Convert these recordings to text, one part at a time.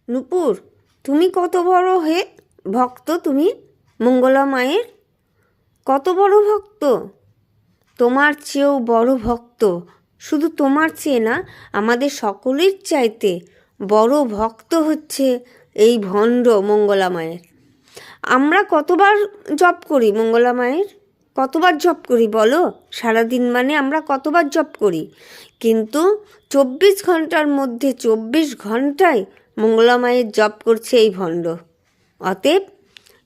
নূপুর, তুমি কত বড় ভক্ত, তুমি মঙ্গলা মায়ের কত বড় ভক্ত। তোমার চেয়েও বড় ভক্ত, শুধু তোমার চেয়ে না, আমাদের সকলের চাইতে বড় ভক্ত হচ্ছে এই ভণ্ড মঙ্গলা মায়ের। আমরা কতবার জপ করি মঙ্গলা মায়ের, কতবার জপ করি বলো? সারাদিন মানে আমরা কতবার জপ করি, কিন্তু 24 ঘন্টার মধ্যে 24 ঘন্টায় মঙ্গলা মায়ের জপ করছে এই ভণ্ড। অতএব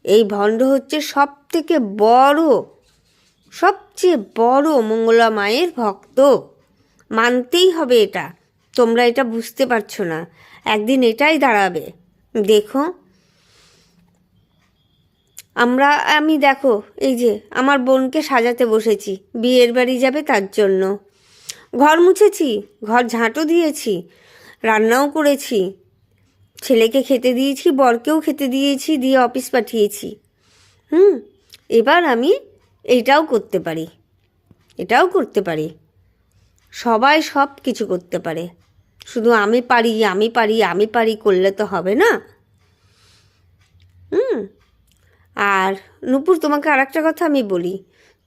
এই ভণ্ড হচ্ছে সবথেকে বড়, সবচেয়ে বড় মঙ্গলা মায়ের ভক্ত। মানতেই হবে এটা। তোমরা এটা বুঝতে পারছো না, একদিন এটাই দাঁড়াবে। দেখো, আমি দেখো, এই যে আমার বোনকে সাজাতে বসেছি, বিয়ের বাড়ি যাবে তার জন্য। ঘর মুছেছি, ঘর ঝাঁটও দিয়েছি, রান্নাও করেছি, ছেলেকে খেতে দিয়েছি, বরকেও খেতে দিয়েছি, দিয়ে অফিস পাঠিয়েছি। এবার আমি এটাও করতে পারি, এটাও করতে পারি। সবাই সব কিছু করতে পারে, শুধু আমি পারি আমি পারি আমি পারি করলে তো হবে না। আর নূপুর, তোমাকে আর একটা কথা আমি বলি।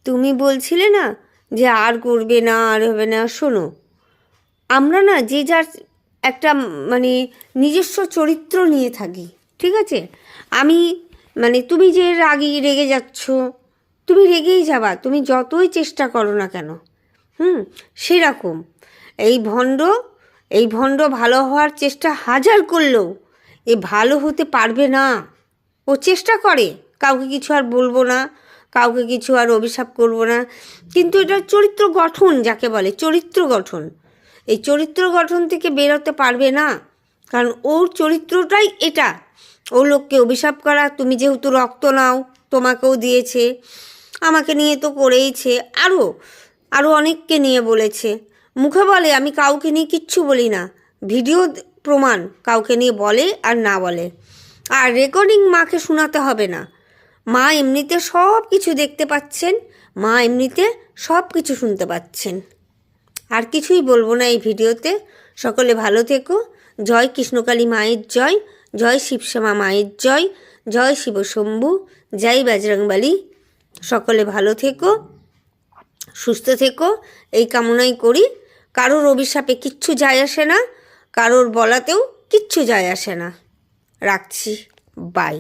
তুমি বলছিলে না যে আর করবে না, আর হবে না। শোনো, আমরা না যে যার একটা মানে নিজস্ব চরিত্র নিয়ে থাকি, ঠিক আছে? তুমি যে রেগে যাচ্ছ, তুমি রেগেই যাবা, তুমি যতই চেষ্টা করো না কেন। সেরকম এই ভণ্ড ভালো হওয়ার চেষ্টা হাজার করলেও এ ভালো হতে পারবে না। ও চেষ্টা করে, কাউকে কিছু আর বলবো না, কাউকে কিছু আর অভিশাপ করব না, কিন্তু এটা চরিত্র গঠন যাকে বলে, চরিত্র গঠন। এই চরিত্র গঠন থেকে বেরোতে পারবে না, কারণ ওর চরিত্রটাই এটা। ও লোককে অভিশাপ করা, তুমি যেহেতু রক্ত নাও, তোমাকেও দিয়েছে, আমাকে নিয়ে তো করেইছে, আরও অনেককে নিয়ে বলেছে। মুখে বলে, আমি কাউকে নিয়ে কিচ্ছু বলি না, ভিডিও প্রমাণ কাউকে নিয়ে বলে আর না বলে। আর রেকর্ডিং মাকে শোনাতে হবে না, মা এমনিতে সব কিছু দেখতে পাচ্ছেন, মা এমনিতে সব কিছু শুনতে পাচ্ছেন। আর কিছুই বলবো না এই ভিডিওতে। সকলে ভালো থেকো। জয় কৃষ্ণকালী মায়ের জয়, জয় শিবশ্যামা মায়ের জয়, জয় শিবশম্ভু, জয় বজরংবলী। সকলে ভালো থেকো, সুস্থ থেকো, এই কামনাই করি। কারোর অভিশাপে কিচ্ছু যায় আসে না, কারোর বলাতেও কিচ্ছু যায় আসে না। রাখছি, বাই।